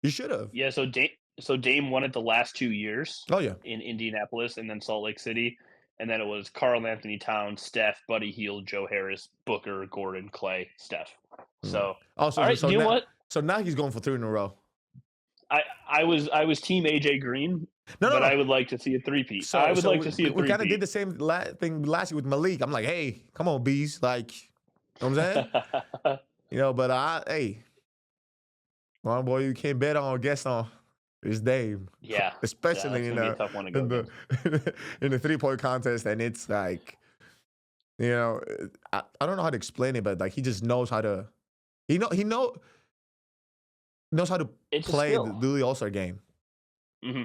You should have. Yeah, so Dame won it the last 2 years. Oh, yeah. In Indianapolis and then Salt Lake City. And then it was Karl Anthony Towns, Steph, Buddy Hield, Joe Harris, Booker, Gordon, Clay, Steph. So, all right, you know what? So now he's going for 3 in a row. I was team AJ Green, but I would like to see a three-peat. So, I would like to see a three-peat. We kind of did the same thing last year with Malik. I'm like, hey, come on, bees. Like, you know what I'm saying? But hey, one boy you can't bet on or guess on is Dame. Yeah. Especially in the 3-point contest. And it's like, I don't know how to explain it, but like he just knows how to knows how to play the All-Star game. Mm-hmm.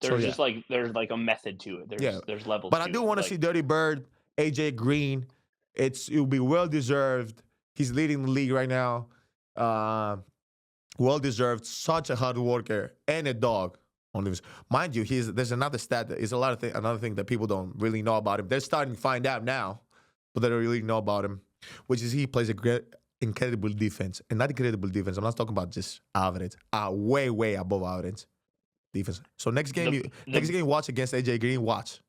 There's there's like a method to it. There's levels. But I do want to see Dirty Bird, AJ Green. It will be well deserved. He's leading the league right now. Well deserved. Such a hard worker and a dog. Mind you, there's another stat. There's another thing that people don't really know about him. They're starting to find out now, but they don't really know about him, which is he plays a great, incredible defense. And not incredible defense. I'm not talking about just average. Way, way above average defense. So next game, watch against AJ Green. Watch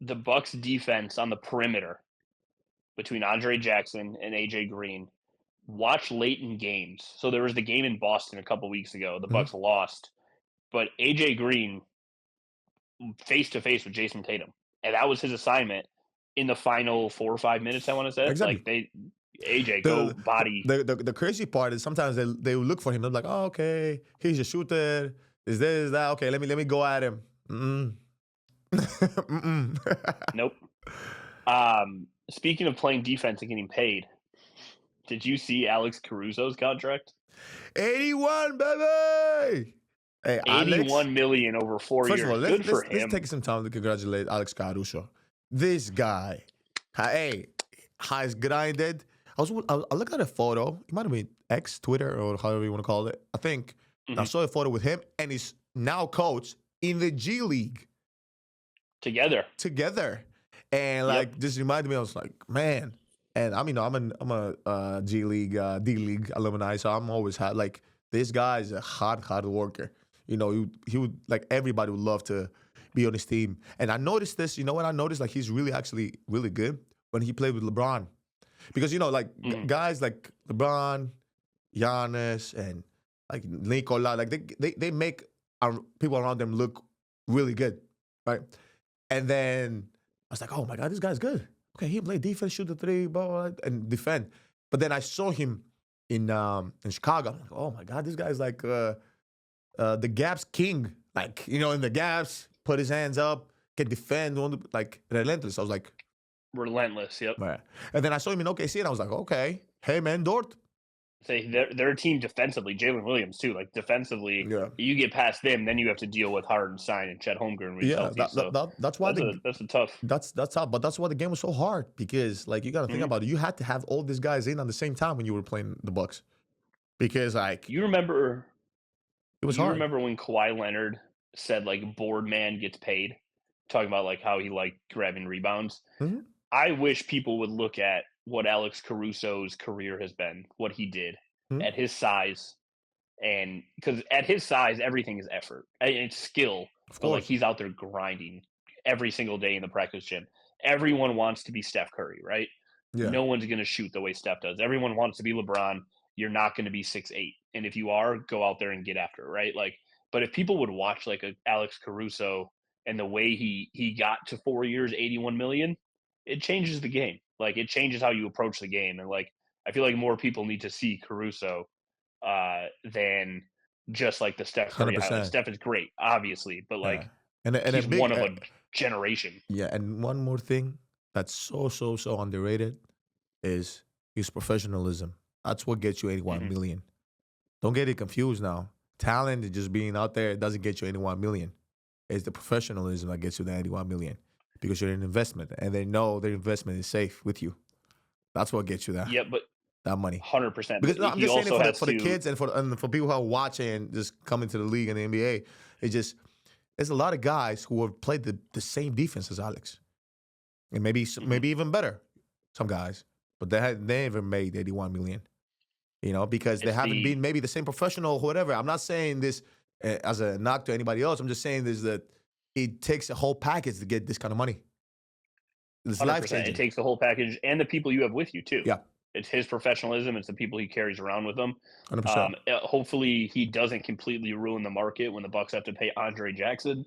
the Bucks defense on the perimeter between Andre Jackson and AJ Green. Watch late in games. So there was the game in Boston a couple weeks ago. The Bucks lost, but AJ Green face to face with Jason Tatum, and that was his assignment in the final 4 or 5 minutes. I want to say, exactly. Like go body. The crazy part is sometimes they will look for him. They're like, oh, okay, he's a shooter. Is this that? Okay, let me go at him. Nope. Speaking of playing defense and getting paid. Did you see Alex Caruso's contract? 81, baby! Hey, $81 million over 4 years. First of all, let's take some time to congratulate Alex Caruso. This guy, has grinded. I looked at a photo. It might have been X, Twitter, or however you want to call it. I think I saw a photo with him, and he's now coach in the G League. Together. And this reminded me, I was like, man. And I'm a G League, D League alumni, so I'm always like this guy is a hard worker. He would like everybody would love to be on his team. And I noticed this. You know what I noticed? Like he's actually really good when he played with LeBron, because guys like LeBron, Giannis, and like Nikola, like they make people around them look really good, right? And then I was like, oh my God, this guy's good. Okay, he played defense, shoot the three, blah, and defend. But then I saw him in Chicago. I'm like, oh my God, this guy's like the gaps king. Like, in the gaps, put his hands up, can defend, like relentless. I was like, relentless, yep. Right. And then I saw him in OKC, and I was like, okay, hey man, Dort, say they're a team defensively. Jalen Williams too. Like defensively, Yeah. you get past them, then you have to deal with Hardenstein and Chet Holmgren when he's Yeah, healthy. So that's why that's a tough. that's how. But that's why the game was so hard because like you got to think about it. You had to have all these guys in on the same time when you were playing the Bucks because like You remember it was you hard. remember when Kawhi Leonard said like board man gets paid, talking about like how he liked grabbing rebounds. Hmm. I wish people would look at what Alex Caruso's career has been, what he did Hmm. at his size, and because at his size, everything is effort. It's skill, Of but like course. he's out there grinding every single day in the practice gym. Everyone wants to be Steph Curry, right? Yeah. No one's going to shoot the way Steph does. Everyone wants to be LeBron. You're not going to be 6'8", and if you are, go out there and get after it, right? Like, but if people would watch like a Alex Caruso and the way he got to 4 years, 81 million, it changes the game. Like, it changes how you approach the game, and like I feel like more people need to see Caruso than just like the Steph Hundred Curry highlights. percent. Steph is great, obviously, but Yeah. like And a he's one big of a generation. yeah. And one more thing that's so underrated is his professionalism. That's what gets you 81 Hmm. million. Don't get it confused now. Talent and just being out there doesn't get you 81 million. It's the professionalism that gets you the 81 million because you're an investment and they know their investment is safe with you. That's what gets you Yeah, but that money. 100%. Because But no, I'm he just saying it also has for the to. kids and for people who are watching just coming to the league and the NBA. It's just there's a lot of guys who have played the same defense as Alex, and maybe even better. Some guys, but they never made 81 million. Because they It's haven't the been maybe the same professional, whatever. I'm not saying this as a knock to anybody else. I'm just saying this that it takes a whole package to get this kind of money. It's life 100%. It changing. takes the whole package and the people you have with you too. Yeah, It's his professionalism. It's the people he carries around with him. 100%. Hopefully, he doesn't completely ruin the market when the Bucks have to pay Andre Jackson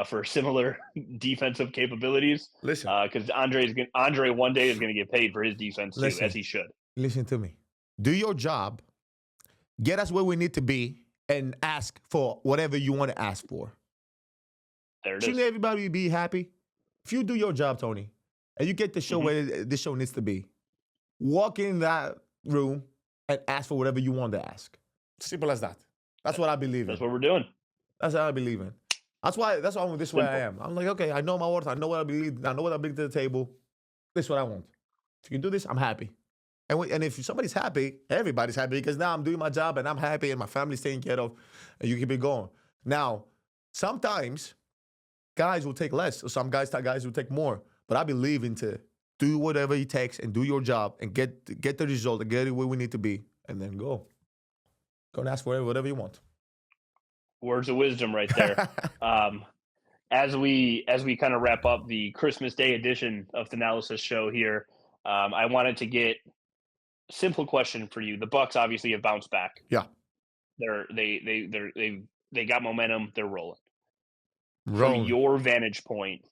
for similar defensive capabilities. Listen, Because Andre one day is going to get paid for his defense too, as listen, he should. listen to me. Do your job. Get us where we need to be, and ask for whatever you want to ask for. There it Shouldn't is. everybody be happy? If you do your job, Tony, and you get the show Mhm. where this show needs to be, walk in that room and ask for whatever you want to ask. Simple as that. That's what I believe in. That's what we're doing. That's what I believe in. That's why I'm this way I Simple. am. I'm like, okay, I know my worth. I know what I believe. I know what I bring to the table. This is what I want. If you can do this, I'm happy. And if somebody's happy, everybody's happy because now I'm doing my job and I'm happy and my family's taken care of and you keep it going. Now, sometimes guys will take less, or some guys will take more. But I believe in to do whatever it takes and do your job and get the result and get it where we need to be and then go. Go and ask for whatever you want. Words of wisdom right there. As we kind of wrap up the Christmas Day edition of the Thanalysis show here, I wanted to get a simple question for you. The Bucks obviously have bounced back. Yeah. They got momentum. They're rolling. From Rolling. your vantage point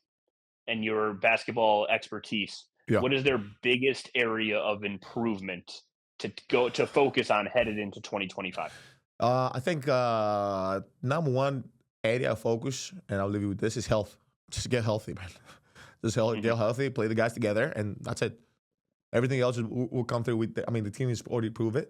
and your basketball expertise, Yeah. what is their biggest area of improvement to focus on headed into 2025? I think number one area of focus, and I'll leave you with this, is health. Just get healthy, man. Just get healthy, play the guys together, and that's it. Everything else will come through with. The team is already proven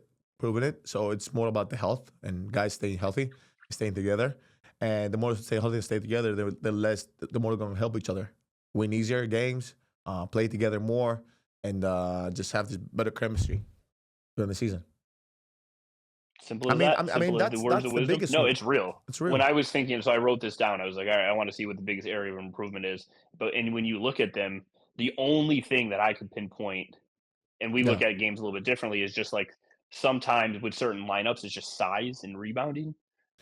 it. So it's more about the health and guys staying healthy, staying together. And the more they stay healthy and stay together, the more they're going to help each other, win easier games, play together more, and just have this better chemistry during the season. Simple as that. Simple as the words of wisdom. biggest No, one. it's real. It's real. When I was thinking, so I wrote this down. I was like, all right, I want to see what the biggest area of improvement is. And when you look at them, the only thing that I could pinpoint, and we look Yeah. at games a little bit differently, is just like sometimes with certain lineups, it's just size and rebounding.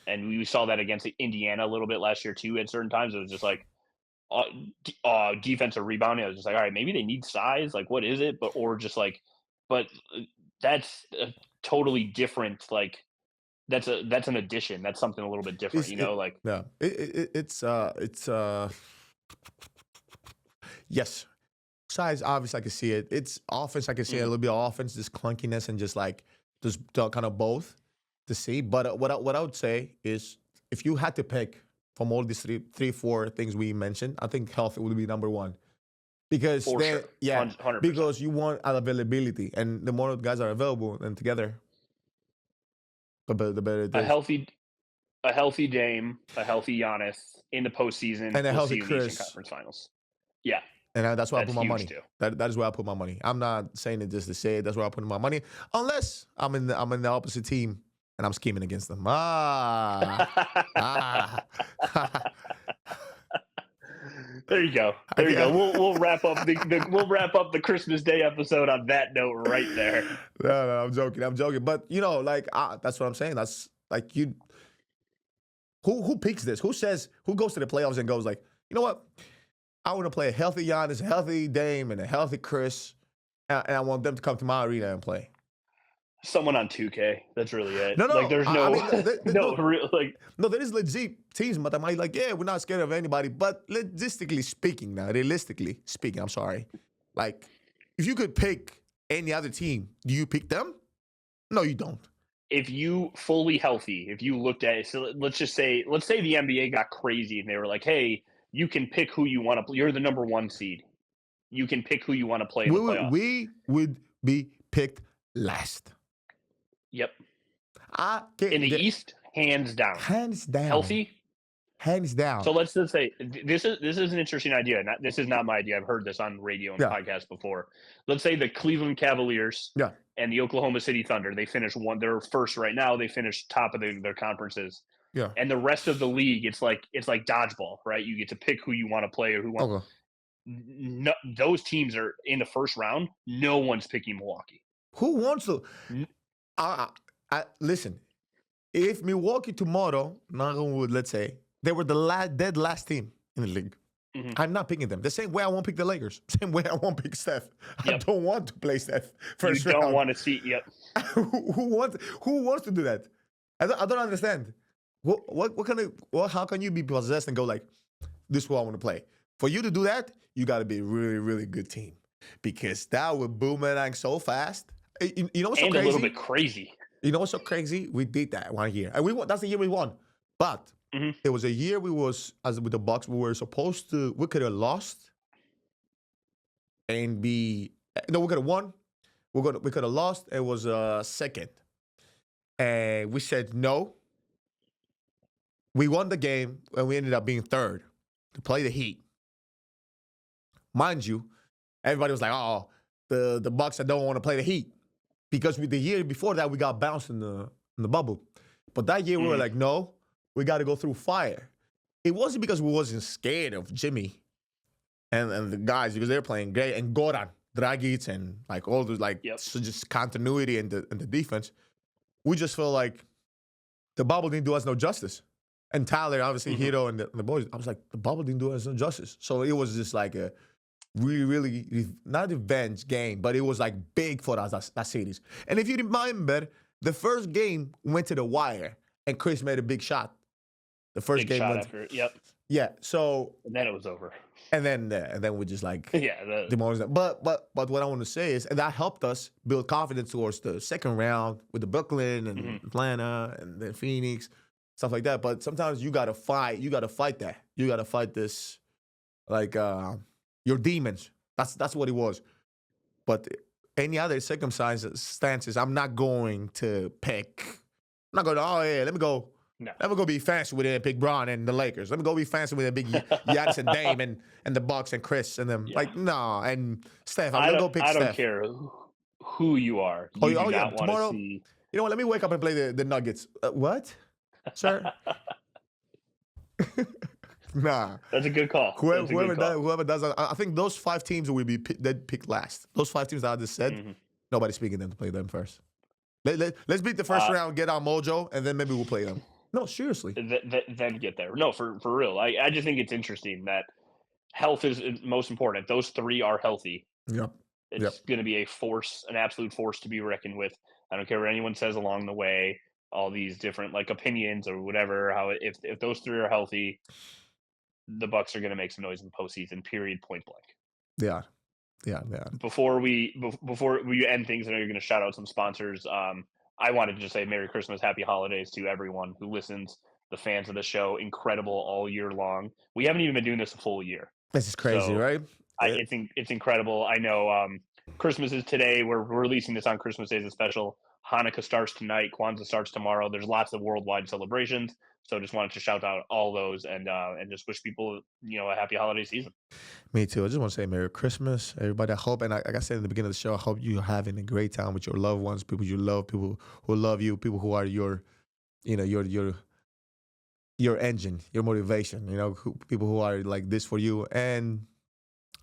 And we saw that against Indiana a little bit last year too. At certain times, it was just like defensive rebounding. I was just like, all right, maybe they need size. Like, what is it? But that's a totally different. Like, that's an addition. That's something a little bit different. Yeah. It's yes. Size, obviously, I can see it. It's offense, I can see a little bit of offense, just clunkiness and just kind of both to see. But what I would say is, if you had to pick from all these three, four things we mentioned, I think health would be number one. Because For sure. 100%. because you want availability, and the more guys are available and together, the better it A is. healthy Dame, a healthy Giannis in the postseason. And a We'll healthy see you in the Eastern Chris. Conference Finals. Yeah, And that's where I that's put my huge money. too. That is where I put my money. I'm not saying it just to say it. That's where I put my money. Unless I'm in the opposite team and I'm scheming against them. There you go. There you go. We'll wrap up the Christmas Day episode on that note right there. No, I'm joking. But like that's what I'm saying. That's like you. Who picks this? Who goes to the playoffs and goes like, you know what? I want to play a healthy Giannis, a healthy Dame, and a healthy Chris, and I want them to come to my arena and play. Someone on 2K. That's really it. No, like there's no, no. There is legit teams, but I might like, yeah, we're not scared of anybody. But realistically speaking, I'm sorry. Like, if you could pick any other team, do you pick them? No, you don't. If you fully healthy, if you looked at it, so let's say the NBA got crazy and they were like, hey, you can pick who you want to play. You're the number 1 seed. You can pick who you want to play in the playoffs. We would be picked last. Yep. In the East, hands down. Healthy, hands down. So let's just say this is an interesting idea. This is not my idea. I've heard this on radio and podcasts before. Let's say the Cleveland Cavaliers and the Oklahoma City Thunder. They finish they're first right now. They finish top of their conferences. Yeah. And the rest of the league, it's like dodgeball, right? You get to pick who you want to play or who wants. Okay. No, those teams are in the first round. No one's picking Milwaukee. Who wants to? Listen, if Milwaukee tomorrow, knock on wood, let's say, they were the dead last team in the league, I'm not picking them. The same way I won't pick the Lakers. Same way I won't pick Steph. Yep. I don't want to play Steph first round. You don't want to see. Yep. Who wants to do that? I don't understand. How can you be possessed and go like, this is what I want to play? For you to do that, you got to be a really, really good team, because that would boomerang so fast. You know what's so crazy? And a little bit crazy. You know what's so crazy? We did that one year, and we won. That's the year we won. But it was a year with the Bucks, we could have lost and we could have won. We could have lost. It was second, and we said no. We won the game, and we ended up being third to play the Heat. Mind you, everybody was like, "Oh, the Bucks, I don't want to play the Heat," because the year before that we got bounced in the bubble. But that year we were like, "No, we got to go through fire." It wasn't because we wasn't scared of Jimmy and the guys, because they're playing great, and Goran Dragic and like all those so just continuity and the defense. We just felt like the bubble didn't do us no justice. And Tyler, obviously, Hero and the boys, I was like, the bubble didn't do us no justice. So it was just like a really, really, not revenge game, but it was like big for us, that series. And if you remember, the first game went to the wire, and Chris made a big shot. The first big game shot went. After, yep. Yeah. So. And then it was over. And then we just like. Demolished them. But what I want to say is, and that helped us build confidence towards the second round with the Brooklyn and Atlanta and then Phoenix, stuff like that. But sometimes you gotta fight. You gotta fight that. You gotta fight this, like your demons. That's what it was. But any other circumstances, I'm not going to pick. I'm not going to, let me go. No. Let me go be fancy with it and pick Bron and the Lakers. Let me go be fancy with a big Giannis and Dame and the Bucks and Chris and them. Yeah. Like, no. And Steph, I'm going to go pick Steph. I don't care who you are. You do not tomorrow, see... You know what? Let me wake up and play the Nuggets. What? Sir? Nah. That's a good call. Whoever does that, I think those 5 teams will be picked last. Those 5 teams that I just said, nobody's picking them to play them first. Let's beat the first round, get our mojo, and then maybe we'll play them. No, seriously. Then get there. No, for real. I just think it's interesting that health is most important. Those 3 are healthy. Yep. It's going to be a force, an absolute force to be reckoned with. I don't care what anyone says along the way, all these different opinions or whatever. If those 3 are healthy, the Bucks are going to make some noise in the postseason. Period. Point blank. Yeah. Before we end things, I know you're going to shout out some sponsors. I wanted to just say Merry Christmas, Happy Holidays to everyone who listens, the fans of the show. Incredible all year long. We haven't even been doing this a full year. This is crazy, right? It's incredible. I know Christmas is today. We're releasing this on Christmas Day as a special. Hanukkah starts tonight. Kwanzaa starts tomorrow. There's lots of worldwide celebrations. So just wanted to shout out all those and just wish people, a happy holiday season. Me too. I just want to say Merry Christmas, everybody. I hope, and like I said in the beginning of the show, I hope you're having a great time with your loved ones, people you love, people who love you, people who are your, your engine, your motivation. People who are like this for you, and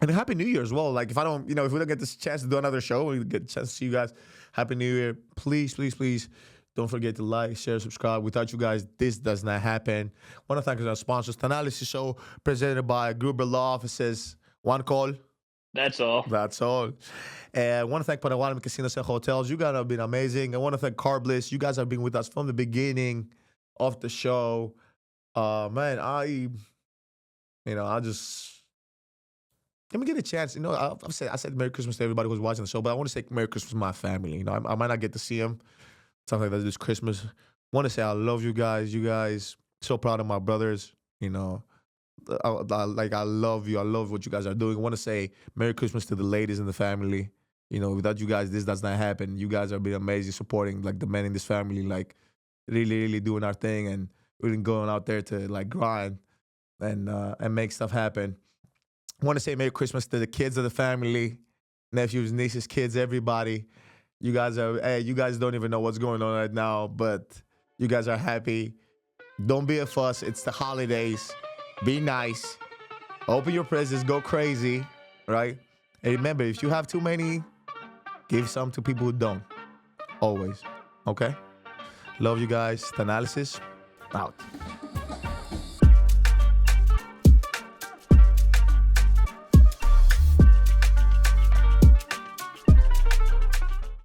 a happy New Year as well. Like if we don't get this chance to do another show, we get a chance to see you guys. Happy New Year. Please, please, please don't forget to like, share, subscribe. Without you guys, this does not happen. Want to thank our sponsors, Thanalysis Show, presented by Gruber Law Offices. One call. That's all. That's all. And I want to thank Potawatomi Casino and Hotels. You guys have been amazing. I want to thank Carbliss. You guys have been with us from the beginning of the show. Man, I just... Let me get a chance. I said Merry Christmas to everybody who's watching the show, but I want to say Merry Christmas to my family. I might not get to see them, something like that this Christmas. Want to say I love you guys. You guys, so proud of my brothers. I love you. I love what you guys are doing. I want to say Merry Christmas to the ladies in the family. Without you guys, this does not happen. You guys have been amazing, supporting like the men in this family, like really, really doing our thing and really going out there to like grind and make stuff happen. I want to say Merry Christmas to the kids of the family, nephews, nieces, kids, everybody. You guys don't even know what's going on right now, but you guys are happy. Don't be a fuss. It's the holidays. Be nice. Open your presents. Go crazy, right? And remember, if you have too many, give some to people who don't. Always. Okay? Love you guys. Thanalysis out.